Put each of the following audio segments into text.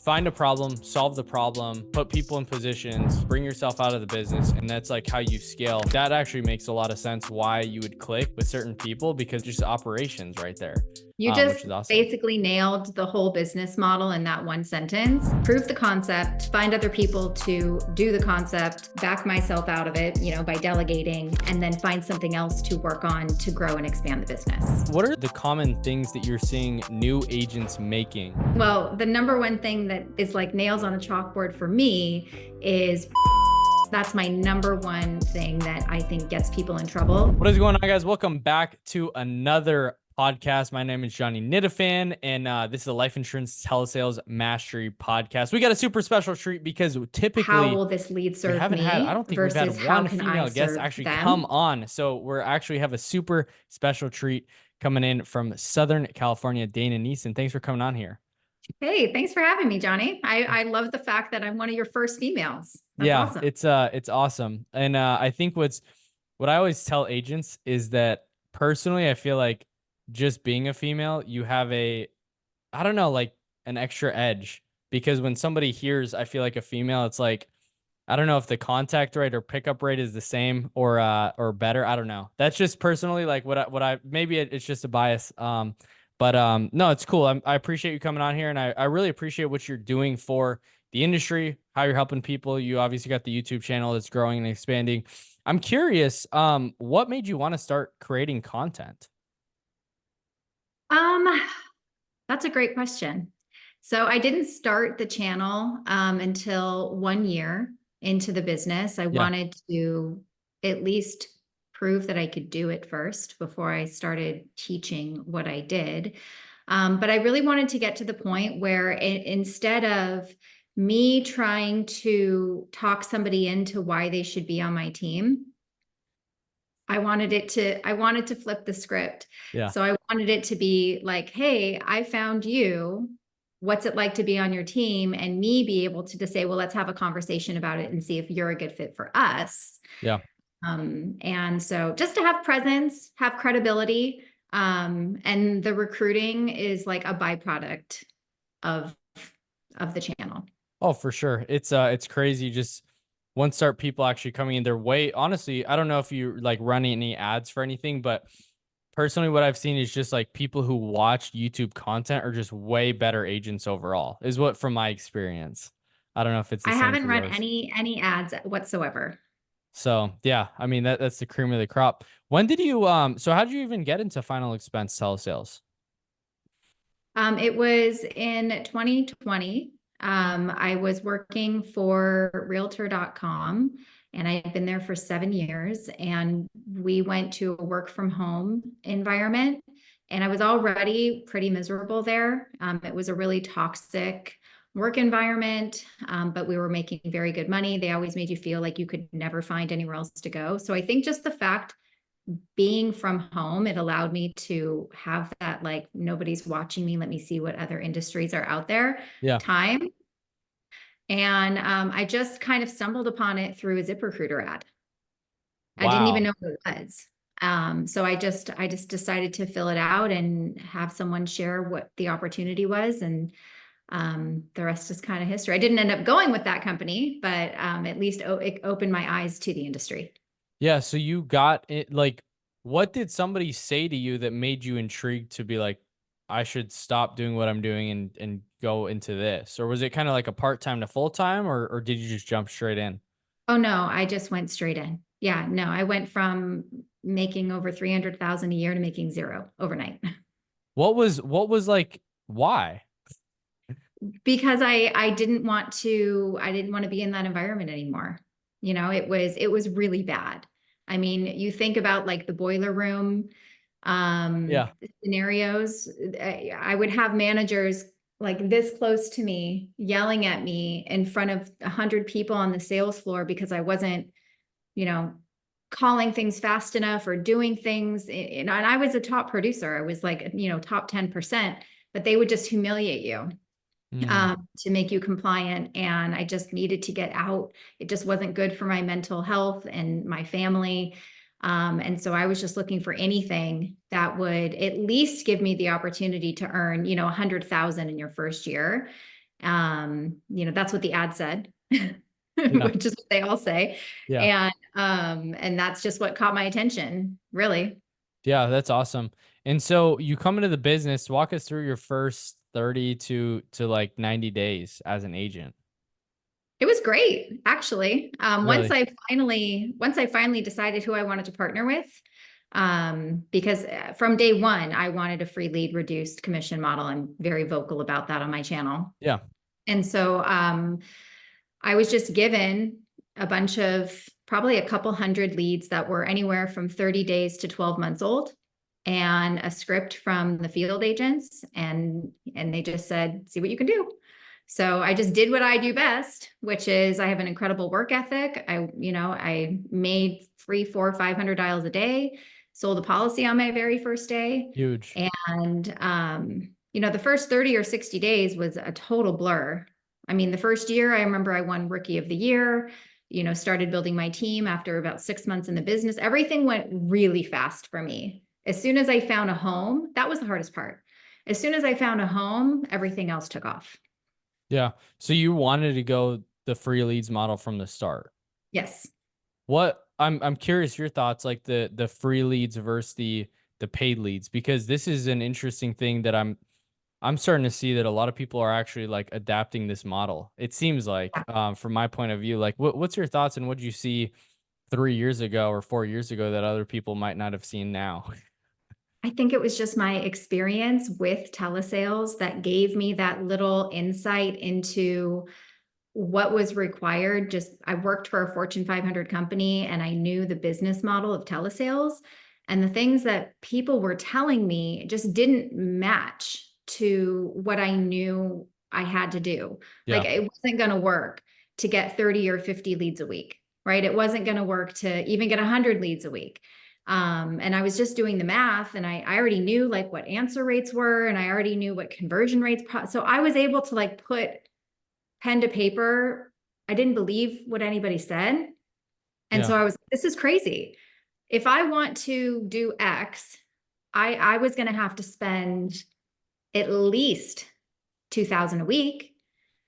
find a problem, solve the problem, put people in positions, bring yourself out of the business. And that's like how you scale. That actually makes a lot of sense why you would click with certain people, because just operations right there. You just Which is awesome. basically nailed the whole business model in that one sentence. Prove the concept, find other people to do the concept, back myself out of it, by delegating, and then find something else to work on to grow and expand the business. What are the common things that you're seeing new agents making? Well, the number one thing that is like nails on a chalkboard for me is that's my number one thing that I think gets people in trouble. What is going on, guys? Welcome back to another podcast. My name is Johnny Nitafan, and this is a life insurance telesales mastery podcast. We got a super special treat because typically how will this lead serve I don't think we've had one female guest actually come on. So we're actually have a super special treat coming in from Southern California, Dana Nesen. Thanks for coming on here. Hey, thanks for having me, Johnny. I love the fact that I'm one of your first females. That's awesome. It's awesome. And I think what I always tell agents is that personally, I feel like just being a female, you have an extra edge, because when somebody hears, I feel like a female, it's like, I don't know if the contact rate or pickup rate is the same or better. I don't know. That's just personally like maybe it's just a bias. But no, it's cool. I appreciate you coming on here, and I really appreciate what you're doing for the industry, how you're helping people. You obviously got the YouTube channel that's growing and expanding. I'm curious, what made you want to start creating content? That's a great question. So I didn't start the channel until 1 year into the business. I wanted to at least prove that I could do it first before I started teaching what I did. But I really wanted to get to the point where instead of me trying to talk somebody into why they should be on my team, I wanted to flip the script. Yeah. So I wanted it to be like, hey, I found you. What's it like to be on your team? And me be able to just say, well, let's have a conversation about it and see if you're a good fit for us. Yeah. And so just to have presence, have credibility, and the recruiting is like a byproduct of the channel. Oh, for sure. It's crazy. Just once people actually coming in their way. Honestly, I don't know if you like running any ads for anything, but personally, what I've seen is just like people who watch YouTube content are just way better agents overall, is what from my experience. I don't know if it's the same. I haven't run any ads whatsoever. So yeah, I mean that's the cream of the crop. When did you so how did you even get into final expense telesales? It was in 2020. I was working for realtor.com, and I'd been there for 7 years, and we went to a work from home environment, and I was already pretty miserable there. It was a really toxic work environment, but we were making very good money. They always made you feel like you could never find anywhere else to go. So I think just the fact being from home, it allowed me to have that, like, nobody's watching me, let me see what other industries are out there time. And I just kind of stumbled upon it through a ZipRecruiter ad. Wow. I didn't even know what it was. So I just decided to fill it out and have someone share what the opportunity was. And the rest is kind of history. I didn't end up going with that company, but at least it opened my eyes to the industry. Yeah. So you got it. Like, what did somebody say to you that made you intrigued to be like, I should stop doing what I'm doing and go into this? Or was it kind of like a part-time to full-time, or did you just jump straight in? Oh no, I just went straight in. Yeah, no, I went from making over 300,000 a year to making zero overnight. What was like, why? Because I didn't want to be in that environment anymore. It was really bad. I mean, you think about like the boiler room scenarios. I would have managers like this close to me yelling at me in front of 100 people on the sales floor because I wasn't, calling things fast enough or doing things. And I was a top producer. I was like, top 10%, but they would just humiliate you to make you compliant. And I just needed to get out. It just wasn't good for my mental health and my family. And so I was just looking for anything that would at least give me the opportunity to earn, 100,000 in your first year. That's what the ad said, Yeah. which is what they all say. Yeah. And that's just what caught my attention, really. Yeah, that's awesome. And so you come into the business, walk us through your first 30 to like 90 days as an agent. It was great, actually. Really? Once I finally decided who I wanted to partner with, because from day one, I wanted a free lead reduced commission model. I'm very vocal about that on my channel. Yeah. And so I was just given a bunch of probably a couple hundred leads that were anywhere from 30 days to 12 months old, and a script from the field agents, and they just said, see what you can do. So I just did what I do best, which is I have an incredible work ethic. I made 300, 400, 500 dials a day, sold a policy on my very first day. Huge. And the first 30 or 60 days was a total blur. I mean, the first year, I remember I won Rookie of the Year, started building my team after about 6 months in the business. Everything went really fast for me. As soon as I found a home, that was the hardest part. As soon as I found a home, everything else took off. Yeah. So you wanted to go the free leads model from the start. Yes. I'm curious your thoughts, like the free leads versus the paid leads, because this is an interesting thing that I'm starting to see that a lot of people are actually like adapting this model. It seems like, from my point of view, like what's your thoughts and what did you see 3 years ago or 4 years ago that other people might not have seen now? I think it was just my experience with telesales that gave me that little insight into what was required. I worked for a Fortune 500 company, and I knew the business model of telesales, and the things that people were telling me just didn't match to what I knew I had to do. Like, Yeah. it wasn't going to work to get 30 or 50 leads a week, right? It wasn't going to work to even get 100 leads a week. And I was just doing the math, and I already knew like what answer rates were, and I already knew what conversion rates. So I was able to like put pen to paper. I didn't believe what anybody said. And Yeah. so I was, this is crazy. If I want to do X, I was going to have to spend at least 2,000 a week.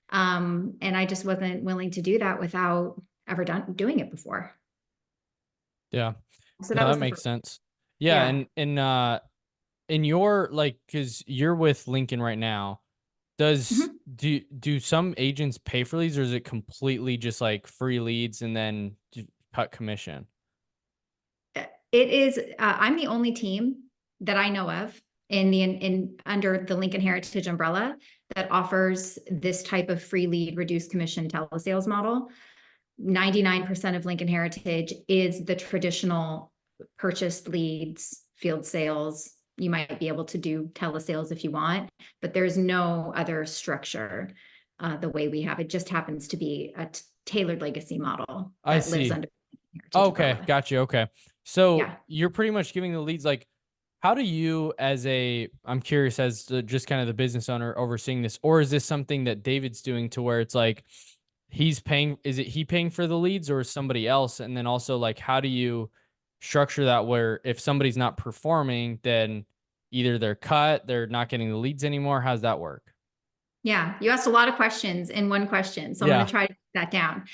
And I just wasn't willing to do that without ever doing it before. Yeah. So that No, that was the makes first. sense. Yeah, Yeah. and in your like, because you're with Lincoln right now, does Mhm. do some agents pay for leads, or is it completely just like free leads and then cut commission? It is, I'm the only team that I know of in under the Lincoln Heritage umbrella that offers this type of free lead reduced commission telesales model. 99% of Lincoln Heritage is the traditional purchased leads, field sales. You might be able to do telesales if you want, but there's no other structure the way we have. It just happens to be a tailored legacy model I that lives see. under Heritage Okay, umbrella. got you. Okay. So Yeah. you're pretty much giving the leads, like, how do you as I'm curious as to just kind of the business owner overseeing this, or is this something that David's doing to where it's like he's paying, is it he paying for the leads or is somebody else? And then also like, how do you structure that where if somebody's not performing, then either they're cut, they're not getting the leads anymore. How's that work? Yeah, you asked a lot of questions in one question, so I'm going Yeah. to try to put that down.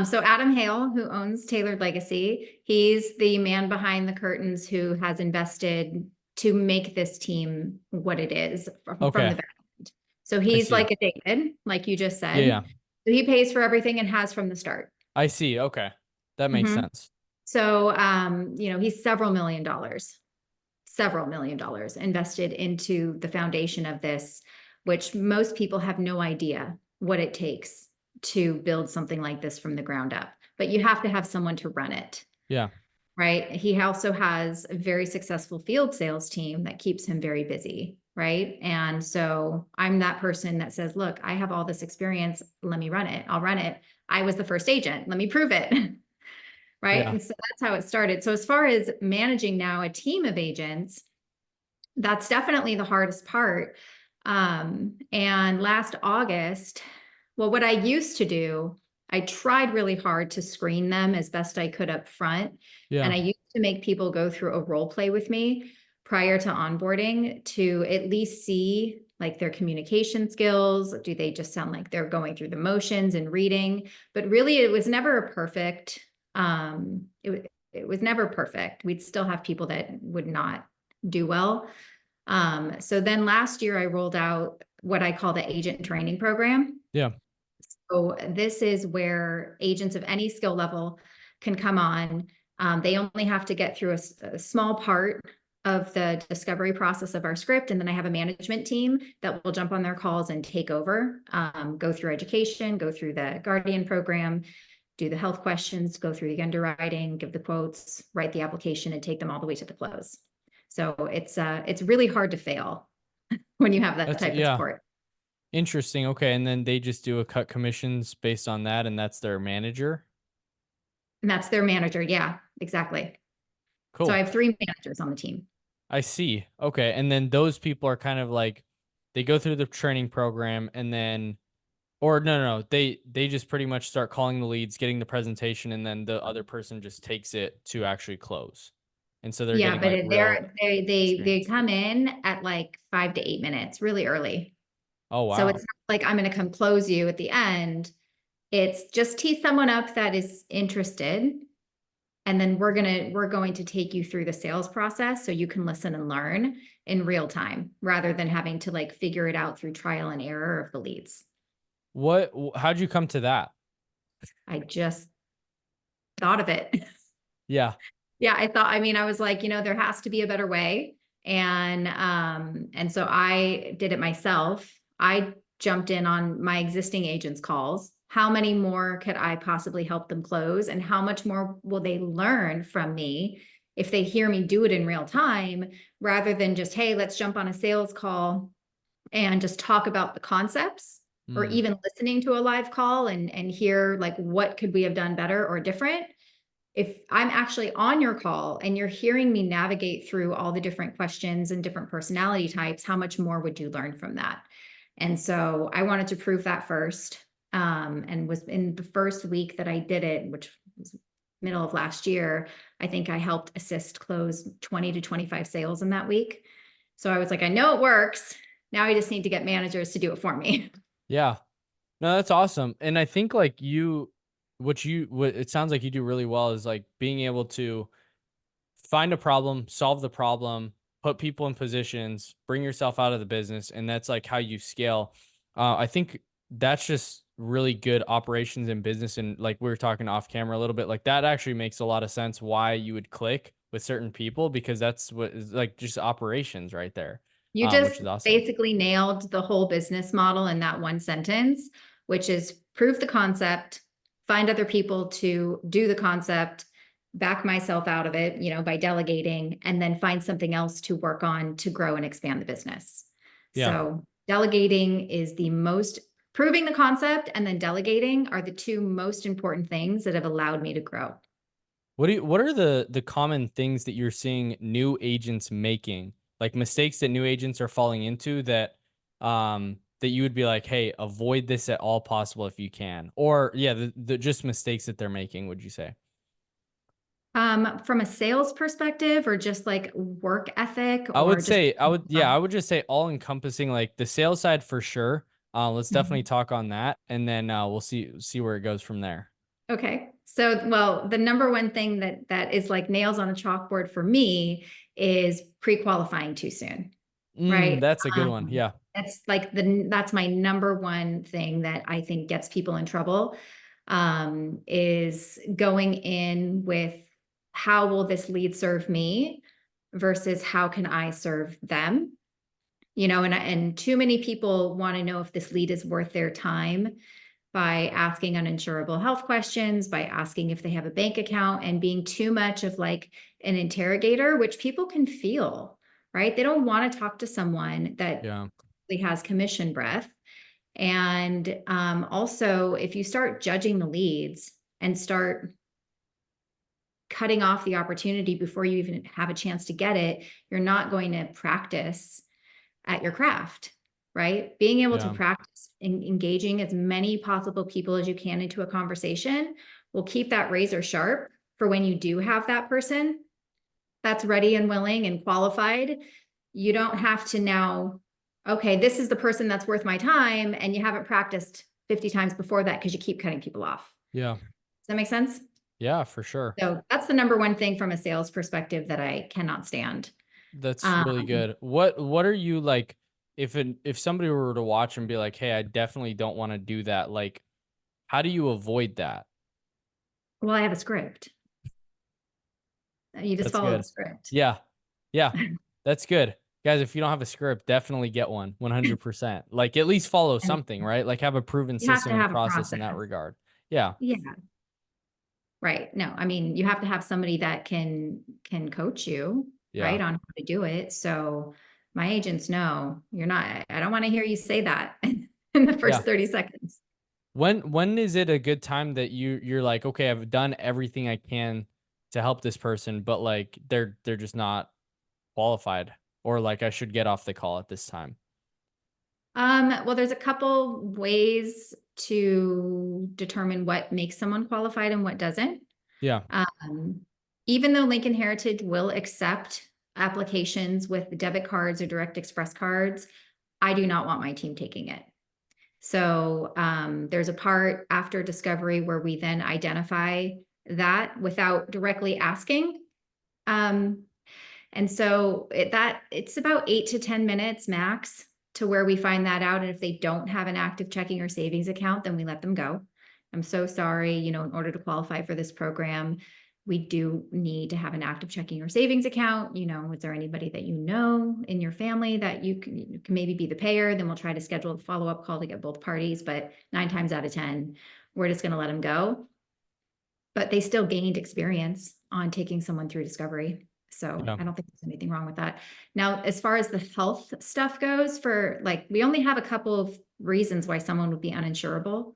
So Adam Hale, who owns Tailored Legacy, he's the man behind the curtains who has invested to make this team what it is from Okay. the back end. So I he's see. like a David, like you just Yeah. said. Yeah. So he pays for everything and has from the start. I see. Okay. That makes Mhm. sense. So, he's several million dollars invested into the foundation of this, which most people have no idea what it takes to build something like this from the ground up. But you have to have someone to run it, Yeah. right? He also has a very successful field sales team that keeps him very busy, right? And so I'm that person that says, look, I have all this experience. Let me run it. I'll run it. I was the first agent. Let me prove it. Right. Yeah. And so that's how it started. So as far as managing now a team of agents, that's definitely the hardest part. And last August, well, what I used to do, I tried really hard to screen them as best I could up front. And Yeah. I used to make people go through a role play with me prior to onboarding to at least see like their communication skills? Do they just sound like they're going through the motions and reading? But really, it was never a perfect, it was never perfect. We'd still have people that would not do well. So then last year I rolled out what I call the agent training program. Yeah. So this is where agents of any skill level can come on. They only have to get through a small part of the discovery process of our script. And then I have a management team that will jump on their calls and take over, go through education, go through the Guardian program, do the health questions, go through the underwriting, give the quotes, write the application, and take them all the way to the close. So it's really hard to fail when you have that That's, type of yeah. support. Interesting. Okay. And then they just do a cut commissions based on that, and that's their manager. And that's their manager. Yeah, exactly. So I Cool. have 3 managers on the team. I see. Okay. And then those people are kind of like, they go through the training program and then, or no, they just pretty much start calling the leads, getting the presentation, and then the other person just takes it to actually close. And so they're Yeah, getting but like real they experience. come in at like 5 to 8 minutes, really early. Oh, So wow. it's not like I'm going to come close you at the end. It's just tee someone up that is interested, and then we're going to take you through the sales process so you can listen and learn in real time rather than having to like figure it out through trial and error of the leads. How'd you come to that? I just thought of it. Yeah. Yeah, I thought, I mean, I was like, there has to be a better way. And so I did it myself. I jumped in on my existing agents' calls. How many more could I possibly help them close? And how much more will they learn from me if they hear me do it in real time rather than just, hey, let's jump on a sales call and just talk about the concepts, or Mm, even listening to a live call and hear like what could we have done better or different. If I'm actually on your call and you're hearing me navigate through all the different questions and different personality types, how much more would you learn from that? And so I wanted to prove that first. And was in the first week that I did it, which was middle of last year, I think I helped assist close 20 to 25 sales in that week. So I was like, I know it works. Now I just need to get managers to do it for me. yeah. No, that's awesome. And I think like what it sounds like you do really well is like being able to find a problem, solve the problem, put people in positions, bring yourself out of the business, and that's like how you scale. I think that's just really good operations in business, and like we were talking off camera a little bit, like that actually makes a lot of sense why you would click with certain people because that's what is like just operations right there, You just which is awesome. basically nailed the whole business model in that one sentence, which is prove the concept, find other people to do the concept, back myself out of it, by delegating, and then find something else to work on to grow and expand the business. Yeah. So delegating is the most, proving the concept and then delegating are the 2 most important things that have allowed me to grow. What are the common things that you're seeing new agents making? Like mistakes that new agents are falling into that you would be like, "Hey, avoid this at all possible if you can." Or yeah, the just mistakes that they're making, would you say? From a sales perspective or just like work ethic I or would just say I would just say all encompassing like the sales side for sure. Let's definitely talk on that and then we'll see where it goes from there. Okay. So, well, the number one thing that is like nails on a chalkboard for me is pre-qualifying too soon, right? That's a good one. Yeah. That's like that's my number one thing that I think gets people in trouble, is going in with how will this lead serve me versus how can I serve them? And too many people want to know if this lead is worth their time by asking uninsurable health questions, by asking if they have a bank account, and being too much of like an interrogator, which people can feel, right? They don't want to talk to someone that Yeah. really has commission breath. And also, if you start judging the leads and start cutting off the opportunity before you even have a chance to get it, you're not going to practice at your craft, right? Being able to Yeah. practice engaging as many possible people as you can into a conversation will keep that razor sharp for when you do have that person that's ready and willing and qualified. You don't have to now okay, this is the person that's worth my time, and you haven't practiced 50 times before that because you keep cutting people off. Yeah. Does that make sense? Yeah, for sure. So that's the number one thing from a sales perspective that I cannot stand. That's really Um, good. What are you like if somebody were to watch and be like, "Hey, I definitely don't want to do that." Like, how do you avoid that? well, I have a script. You just That's follow the good. script. Yeah. Yeah. That's good. Guys, if you don't have a script, definitely get one 100%. Like at least follow And something, right? Like have a proven you have system to and have a process in process. that regard. Yeah. Yeah, right. No, I mean, you have to have somebody that can coach you, Yeah. right, on how to do it. So my agents know you're not, I don't want to hear you say that in the Yeah. first 30 seconds. When is it a good time that you're like, "Okay, I've done everything I can to help this person, but like they're just not qualified or like I should get off the call at this time." Well, there's a couple ways to determine what makes someone qualified and what doesn't. Yeah. Um, Even though Lincoln Heritage will accept applications with debit cards or direct express cards, I do not want my team taking it. So there's a part after discovery where we then identify that without directly asking. Um, and so it's about 8 to 10 minutes max to where we find that out. And if they don't have an active checking or savings account, then we let them go. I'm so sorry, in order to qualify for this program, we do need to have an active checking or savings account. Is there anybody that in your family that you can maybe be the payer? Then we'll try to schedule a follow-up call to get both parties. But 9 times out of 10, we're just going to let them go. But they still gained experience on taking someone through discovery. So Yeah. I don't think there's anything wrong with that. Now, as far as the health stuff goes, we only have a couple of reasons why someone would be uninsurable,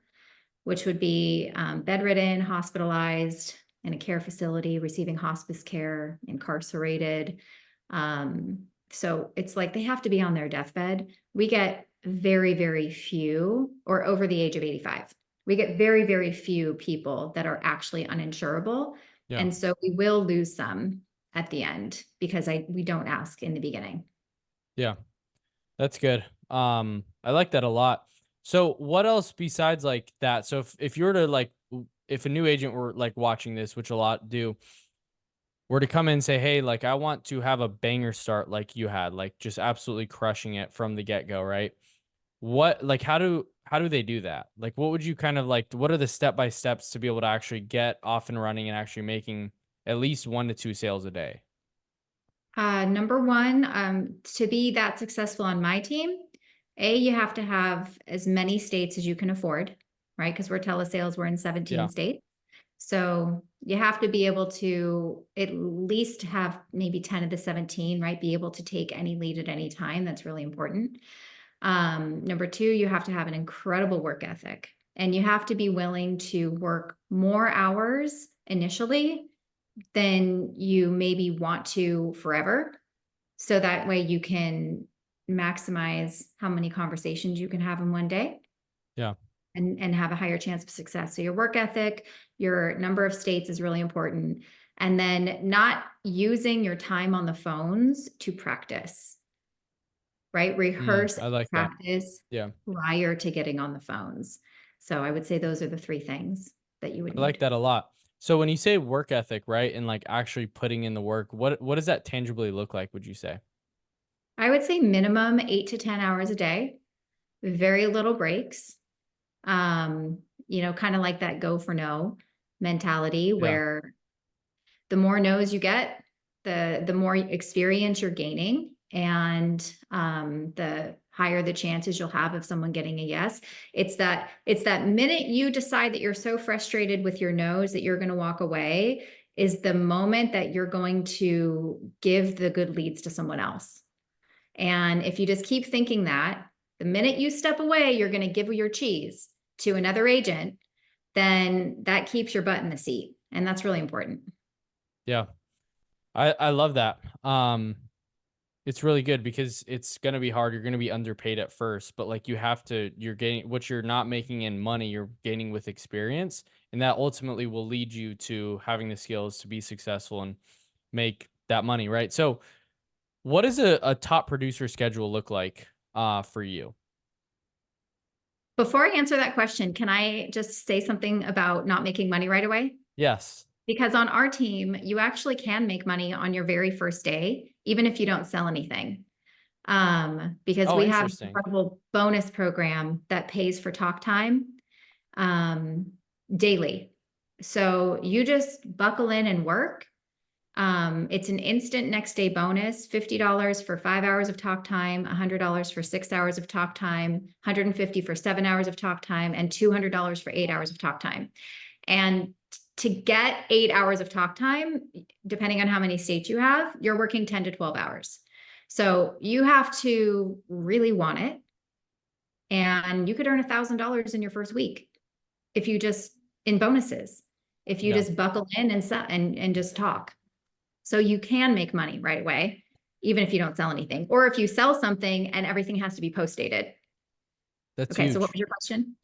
which would be bedridden, hospitalized, in a care facility, receiving hospice care, incarcerated. So it's like they have to be on their deathbed. We get very, very few, or over the age of 85. We get very, very few people that are actually uninsurable. Yeah. And so we will lose some at the end because we don't ask in the beginning. Yeah. That's good. I like that a lot. So what else besides like that? So if you were to like if a new agent were like watching this, which a lot do, were to come in and say, "Hey, like I want to have a banger start like you had, like just absolutely crushing it from the get-go," right? What like how do they do that? Like what would you kind of like what are the step by steps to be able to actually get off and running and actually making at least 1 to 2 sales a day? Number one, to be that successful on my team, you have to have as many states as you can afford, right? Because we're telesales, we're in 17 Yeah. states. So you have to be able to at least have maybe 10 of the 17, right? Be able to take any lead at any time. That's really important. Number two, you have to have an incredible work ethic, and you have to be willing to work more hours initially than you maybe want to forever. So that way you can maximize how many conversations you can have in one day Yeah. and have a higher chance of success. So your work ethic, your number of states is really important. And then not using your time on the phones to practice, right? Rehearse I and like that. practice Yeah. prior to getting on the phones. So I would say those are the three things that you would I like need. that a lot. So when you say work ethic, right, and like actually putting in the work, what does that tangibly look like, would you say? I would say minimum 8 to 10 hours a day, very little breaks. Kind of like that go for no mentality Yeah. where the more no's you get, the more experience you're gaining, and the higher the chances you'll have of someone getting a yes. It's that minute you decide that you're so frustrated with your no's that you're going to walk away is the moment that you're going to give the good leads to someone else. And if you just keep thinking that, the minute you step away, you're going to give your cheese to another agent, then that keeps your butt in the seat. And that's really important. Yeah. I love that. It's really good because it's gonna be hard. You're gonna be underpaid at first, but like you're getting what you're not making in money, you're gaining with experience. And that ultimately will lead you to having the skills to be successful and make that money, right? So what does a top producer schedule look like? for you? Before I answer that question, can I just say something about not making money right away? Yes. Because on our team, you actually can make money on your very first day, even if you don't sell anything. Because Oh, we have an interesting. incredible bonus program that pays for talk time um, daily. So you just buckle in and work. It's an instant next day bonus, $50 for 5 hours of talk time, $100 for 6 hours of talk time, $150 for 7 hours of talk time, and $200 for 8 hours of talk time. And to get 8 hours of talk time, depending on how many states you have, you're working 10 to 12 hours. So you have to really want it. And you could earn $1,000 in your first week if you just in bonuses, if you Yeah. just buckle in and just talk. So you can make money right away, even if you don't sell anything, or if you sell something and everything has to be post dated. That's Okay, so what huge. was your question?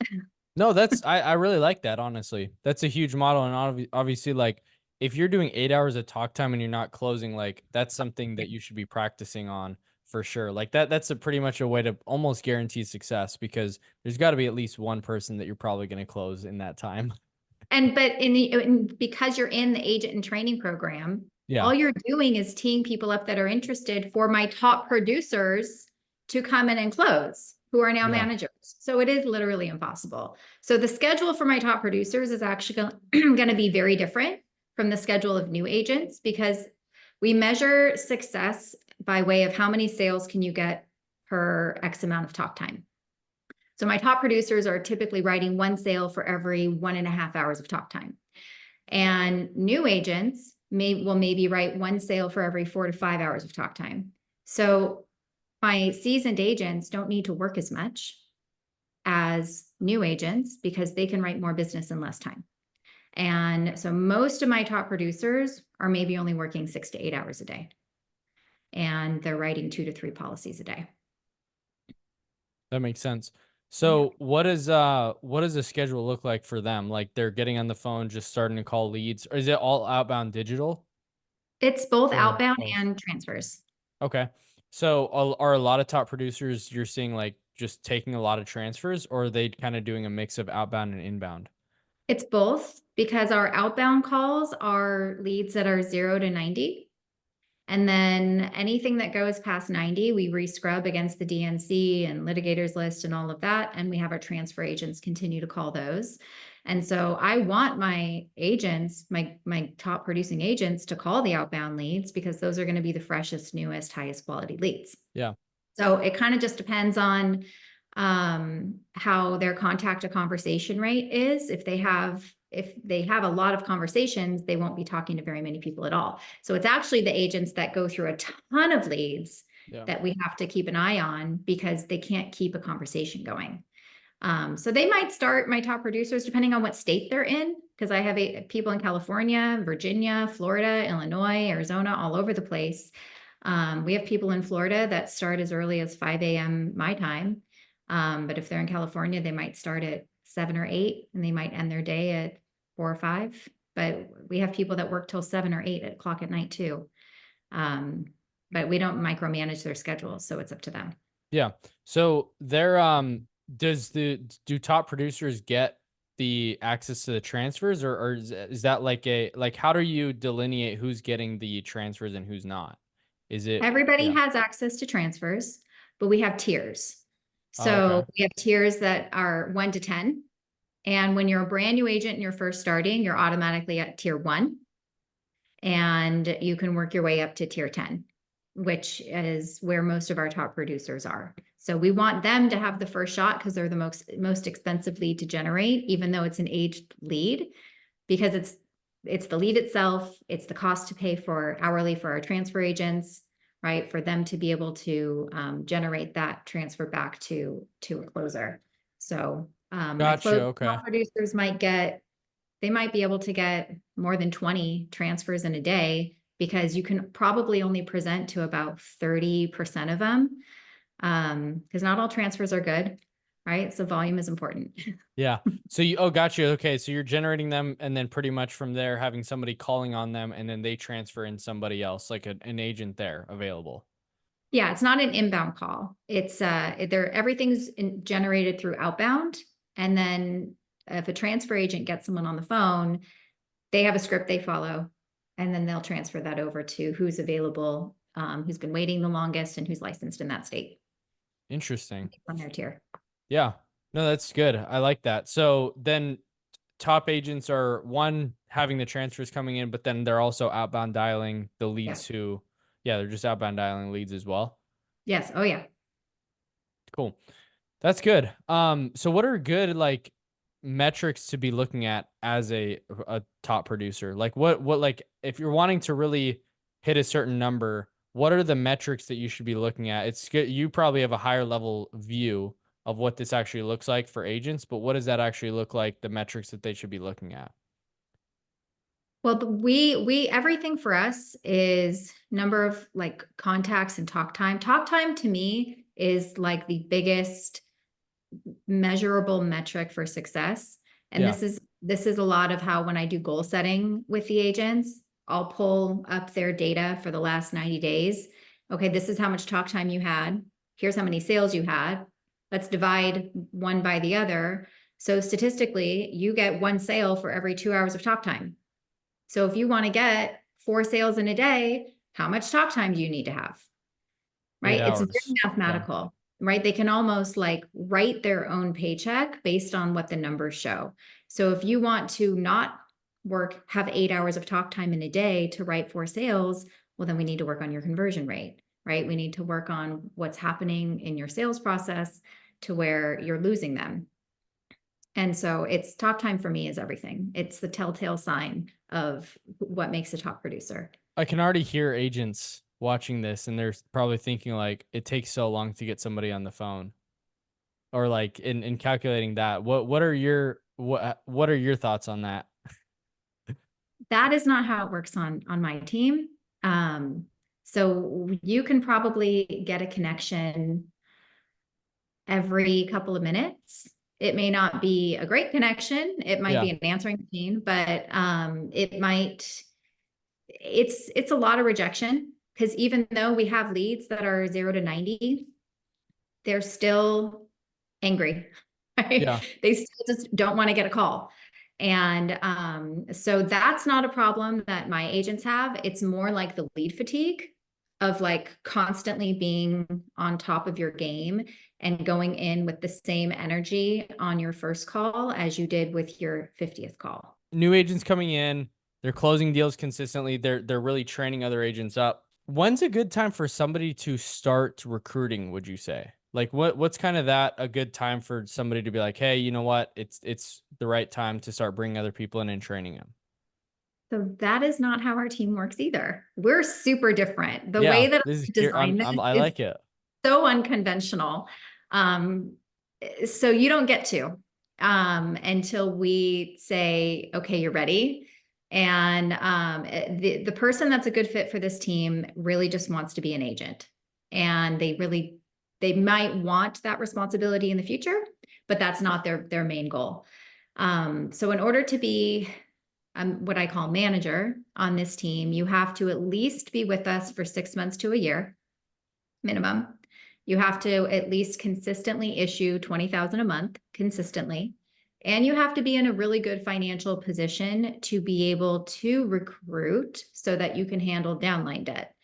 No, I really like that, honestly. That's a huge model. And obviously, like, if you're doing 8 hours of talk time and you're not closing, like, that's something that you should be practicing on for sure. Like that's a pretty much a way to almost guarantee success because there's got to be at least one person that you're probably going to close in that time. And but because you're in the agent and training program, Yeah. all you're doing is teeing people up that are interested for my top producers to come in and close, who are now Yeah. managers. So it is literally impossible. So the schedule for my top producers is actually going to be very different from the schedule of new agents because we measure success by way of how many sales can you get per X amount of talk time. So my top producers are typically writing one sale for every 1.5 hours of talk time. And new agents will maybe write one sale for every 4 to 5 hours of talk time. So my seasoned agents don't need to work as much as new agents because they can write more business in less time. And so most of my top producers are maybe only working 6 to 8 hours a day. And they're writing 2 to 3 policies a day. That makes sense. Yeah. So what does the schedule look like for them? Like they're getting on the phone, just starting to call leads, or is it all outbound digital? It's both Or outbound both? and transfers. Okay. So are a lot of top producers you're seeing like just taking a lot of transfers, or are they kind of doing a mix of outbound and inbound? It's both because our outbound calls are leads that are 0 to 90. And then anything that goes past 90, we rescrub against the DNC and litigators list and all of that. And we have our transfer agents continue to call those. And so I want my agents, my top producing agents to call the outbound leads because those are going to be the freshest, newest, highest quality leads. Yeah. So it kind of just depends on how their contact to conversation rate is. If they have a lot of conversations, they won't be talking to very many people at all. So it's actually the agents that go through a ton of leads Yeah. that we have to keep an eye on because they can't keep a conversation going. So they might start my top producers depending on what state they're in, because I have people in California, Virginia, Florida, Illinois, Arizona, all over the place. We have people in Florida that start as early as 5 a.m. my time. But if they're in California, they might start at 7 or 8 and they might end their day at 4 or 5. But we have people that work till 7 or 8 o'clock at night too. But we don't micromanage their schedules, so it's up to them. Yeah. So they're do top producers get the access to the transfers, or is that like how do you delineate who's getting the transfers and who's not? Is it Everybody yeah. has access to transfers, but we have tiers. Oh, okay. So we have tiers that are 1 to 10. And when you're a brand new agent and you're first starting, you're automatically at tier 1. And you can work your way up to tier 10, which is where most of our top producers are. So we want them to have the first shot because they're the most expensive lead to generate, even though it's an aged lead, because it's the lead itself, it's the cost to pay for hourly for our transfer agents, right? For them to be able to generate that transfer back to a closer. So my Gotcha. close Okay. top producers they might be able to get more than 20 transfers in a day because you can probably only present to about 30% of them. Because not all transfers are good, right? So volume is important. Yeah. So gotcha. Okay. So you're generating them and then pretty much from there having somebody calling on them and then they transfer in somebody else, like an agent there available. Yeah, it's not an inbound call. It's everything's generated through outbound. And then if a transfer agent gets someone on the phone, they have a script they follow, and then they'll transfer that over to who's available, who's been waiting the longest and who's licensed in that state Interesting. on their tier. Yeah. No, that's good. I like that. So then top agents are one having the transfers coming in, but then they're also outbound dialing the Yeah. leads who, yeah, they're just outbound dialing leads as well. Yes. Oh yeah. Cool. That's good. So what are good like metrics to be looking at as a top producer? Like what like if you're wanting to really hit a certain number, what are the metrics that you should be looking at? It's good. You probably have a higher level view of what this actually looks like for agents, but what does that actually look like? The metrics that they should be looking at? Well, we everything for us is number of like contacts and talk time. Talk time to me is like the biggest measurable metric for success. And Yeah. this is a lot of how when I do goal setting with the agents, I'll pull up their data for the last 90 days. Okay, this is how much talk time you had. Here's how many sales you had. Let's divide one by the other. So statistically, you get one sale for every 2 hours of talk time. So if you want to get 4 sales in a day, how much talk time do you need to have? Eight Right? It's very hours. Yeah. mathematical, right? They can almost like write their own paycheck based on what the numbers show. So if you want to not have 8 hours of talk time in a day to write 4 sales, well, then we need to work on your conversion rate, right? We need to work on what's happening in your sales process to where you're losing them. And so it's talk time for me is everything. It's the telltale sign of what makes a top producer. I can already hear agents watching this and they're probably thinking like it takes so long to get somebody on the phone. Or like in calculating that. What are your thoughts on that? That is not how it works on my team. So you can probably get a connection every couple of minutes. It may not be a great connection. It might Yeah. be an answering machine, but it's a lot of rejection because even though we have leads that are 0 to 90, they're still angry. Right? Yeah. They still just don't want to get a call. And so that's not a problem that my agents have. It's more like the lead fatigue of like constantly being on top of your game and going in with the same energy on your first call as you did with your 50th call. New agents coming in, they're closing deals consistently. They're really training other agents up. When's a good time for somebody to start recruiting, would you say? Like what's kind of that a good time for somebody to be like, "Hey, you know what? It's the right time to start bringing other people in and training them." So that is not how our team works either. We're super different. The way Yeah, that this is I cute. designed this I is like it. so unconventional. Um, so you don't get to until we say, okay, you're ready. And the person that's a good fit for this team really just wants to be an agent. And they might want that responsibility in the future, but that's not their main goal. So in order to be what I call manager on this team, you have to at least be with us for 6 months to a year minimum. You have to at least consistently issue 20,000 a month consistently. And you have to be in a really good financial position to be able to recruit so that you can handle downline debt.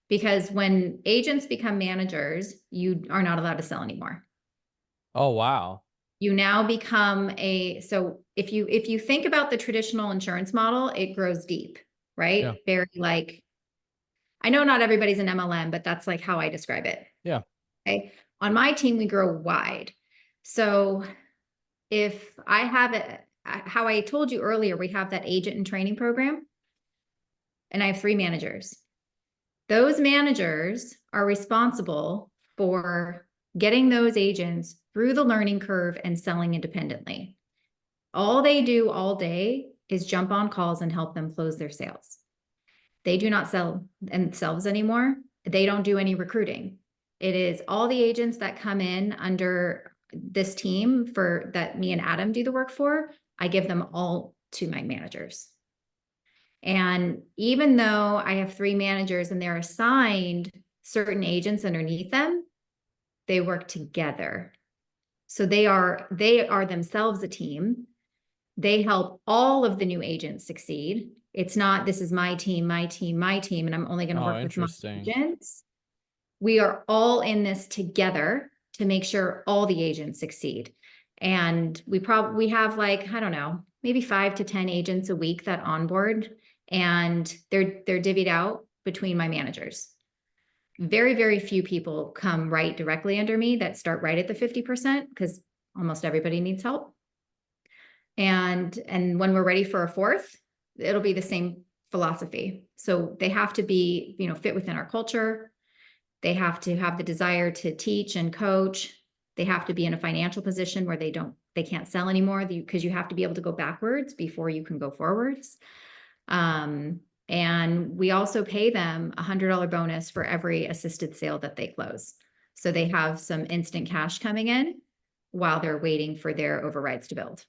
Because when agents become managers, you are not allowed to sell anymore. Oh, wow. You now become so if you think about the traditional insurance model, it grows deep, Yeah. right? Very like, I know not everybody's an MLM, but that's like how I describe it. Yeah. Okay. On my team, we grow wide. So if I have it, how I told you earlier, we have that agent and training program, and I have 3 managers. Those managers are responsible for getting those agents through the learning curve and selling independently. All they do all day is jump on calls and help them close their sales. They do not sell themselves anymore. They don't do any recruiting. It is all the agents that come in under this team for that me and Adam do the work for. I give them all to my managers. And even though I have 3 managers and they're assigned certain agents underneath them, they work together. So they are themselves a team. They help all of the new agents succeed. It's not, this is my team, my team, my team, and I'm only going to Oh, work with my interesting. agents. We are all in this together to make sure all the agents succeed. And we have like, I don't know, maybe 5 to 10 agents a week that onboard, and they're divvied out between my managers. Very, very few people come right directly under me that start right at the 50%, because almost everybody needs help. And when we're ready for a fourth, it'll be the same philosophy. So they have to be, fit within our culture. They have to have the desire to teach and coach. They have to be in a financial position where they can't sell anymore, because you have to be able to go backwards before you can go forwards. And we also pay them $100 bonus for every assisted sale that they close. So they have some instant cash coming in while they're waiting for their overrides to build.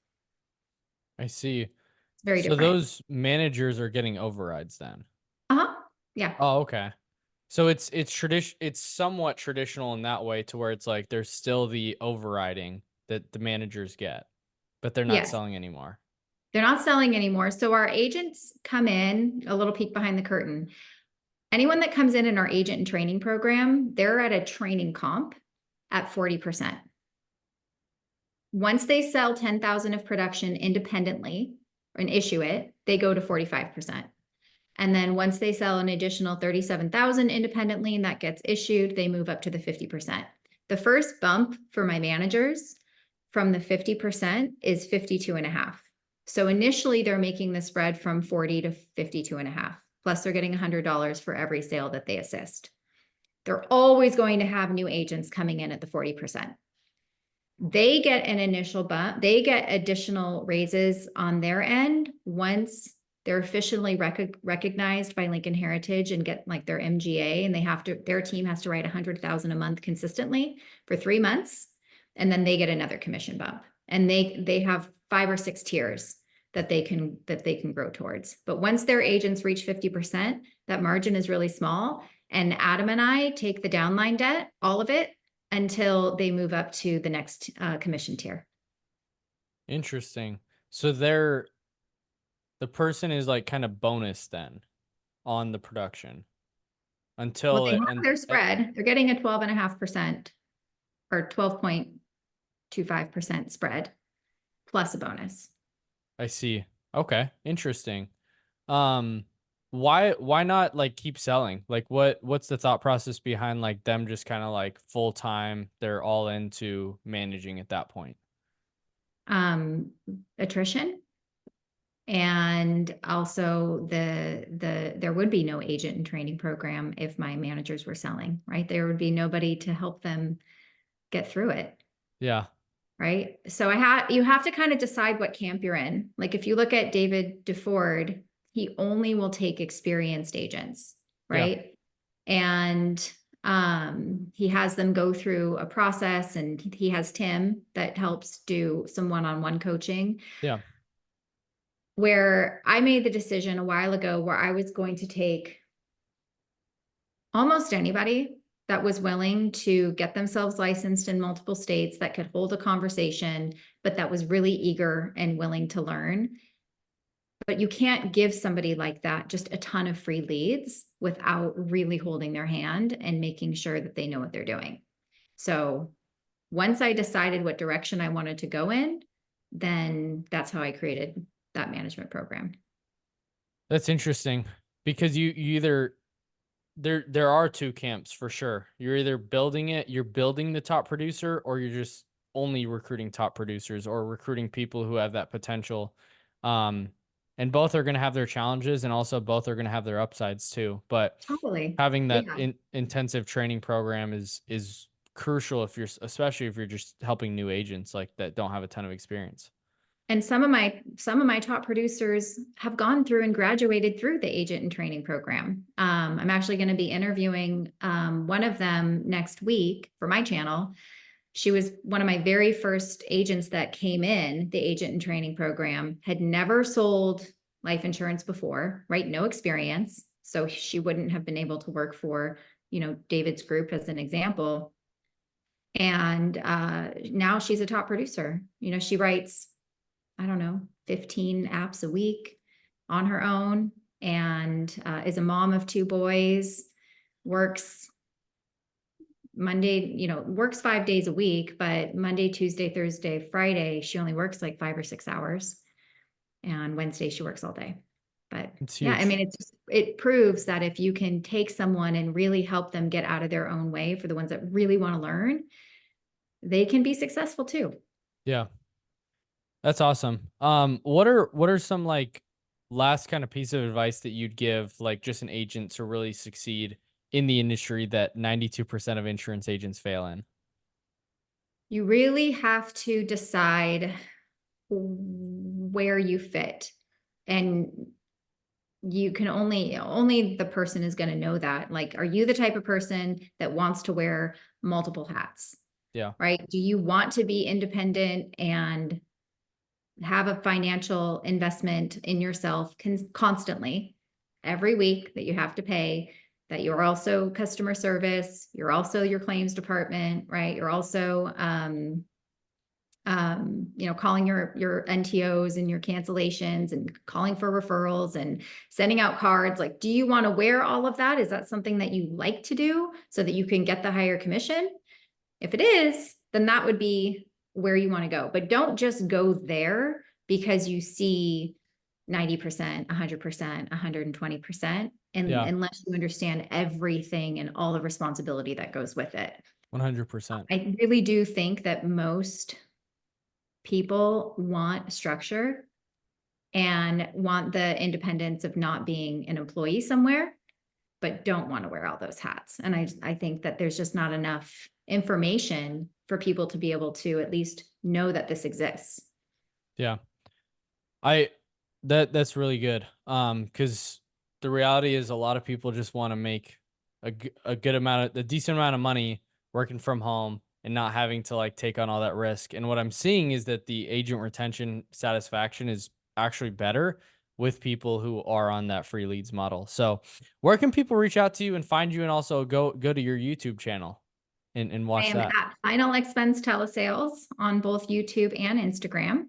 I see. It's very So different. those managers are getting overrides then. Uh-huh. Yeah. Oh, okay. So it's somewhat traditional in that way to where it's like there's still the overriding that the managers get, but they're not Yes. selling anymore. They're not selling anymore. So our agents come in, a little peek behind the curtain. Anyone that comes in our agent and training program, they're at a training comp at 40%. Once they sell 10,000 of production independently and issue it, they go to 45%. And then once they sell an additional 37,000 independently and that gets issued, they move up to the 50%. The first bump for my managers from the 50% is 52 and a half. So initially they're making the spread from 40 to 52 and a half. Plus they're getting $100 for every sale that they assist. They're always going to have new agents coming in at the 40%. They get an initial bump. They get additional raises on their end once they're officially recognized by Lincoln Heritage and get like their MGA, and their team has to write 100,000 a month consistently for 3 months. And then they get another commission bump, and they have 5 or 6 tiers that they can grow towards. But once their agents reach 50%, that margin is really small. And Adam and I take the downline debt, all of it, until they move up to the next commission tier. Interesting. So the person is like kind of bonus then on the production Well, until they it, have and their spread. They're getting a 12.5% or 12.25% spread plus a bonus. I see. Okay, interesting. Um, why not like keep selling? Like what's the thought process behind like them just kind of like full time, they're all into managing at that point? Attrition. And also there would be no agent and training program if my managers were selling, right? There would be nobody to help them get through it. Yeah. Right. So you have to kind of decide what camp you're in. Like if you look at David DeFord, he only will take experienced agents, Yeah. right? And he has them go through a process, and he has Tim that helps do some one-on-one coaching. Yeah. Where I made the decision a while ago where I was going to take almost anybody that was willing to get themselves licensed in multiple states, that could hold a conversation, but that was really eager and willing to learn. But you can't give somebody like that just a ton of free leads without really holding their hand and making sure that they know what they're doing. So once I decided what direction I wanted to go in, then that's how I created that management program. That's interesting because you either there are two camps for sure. You're either you're building the top producer, or you're just only recruiting top producers or recruiting people who have that potential. Um, and both are going to have their challenges, and also both are going to have their upsides too. But Totally. having that Yeah. intensive training program is crucial especially if you're just helping new agents like that don't have a ton of experience. And some of my top producers have gone through and graduated through the agent and training program. I'm actually going to be interviewing one of them next week for my channel. She was one of my very first agents that came in the agent and training program, had never sold life insurance before, right? No experience. So she wouldn't have been able to work for David's group as an example. And now she's a top producer. She writes, I don't know, 15 apps a week on her own, and is a mom of 2 boys, works works 5 days a week, but Monday, Tuesday, Thursday, Friday, she only works like 5 or 6 hours. And Wednesday she works all day. But It's yeah, I huge. mean, it proves that if you can take someone and really help them get out of their own way, for the ones that really want to learn, they can be successful too. Yeah. That's awesome. What are some like last kind of piece of advice that you'd give like just an agent to really succeed in the industry that 92% of insurance agents fail in? You really have to decide where you fit. And you can only the person is going to know that. Like, are you the type of person that wants to wear multiple hats? Yeah. Right? Do you want to be independent and have a financial investment in yourself constantly every week that you have to pay, that you're also customer service, you're also your claims department, right? You're also calling your NTOs and your cancellations and calling for referrals and sending out cards. Like, do you want to wear all of that? Is that something that you like to do so that you can get the higher commission? If it is, then that would be where you want to go. But don't just go there because you see 90%, 100%, 120%, and Yeah. unless you understand everything and all the responsibility that goes with it. 100%. I really do think that most people want structure and want the independence of not being an employee somewhere, but don't want to wear all those hats. And I think that there's just not enough information for people to be able to at least know that this exists. Yeah. I that's really good. Cuz the reality is a lot of people just want to make a good amount of a decent amount of money working from home and not having to like take on all that risk. And what I'm seeing is that the agent retention satisfaction is actually better with people who are on that free leads model. So, where can people reach out to you and find you and also go to your YouTube channel and I watch am that? at Final Expense Telesales on both YouTube and Instagram.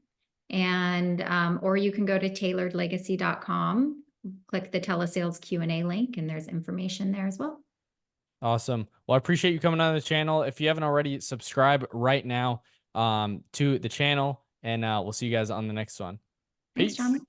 And or you can go to tailoredlegacy.com, click the telesales Q&A link, and there's information there as well. Awesome. Well, I appreciate you coming on the channel. If you haven't already, subscribe right now to the channel, and we'll see you guys on the next one. Thanks, John. Peace.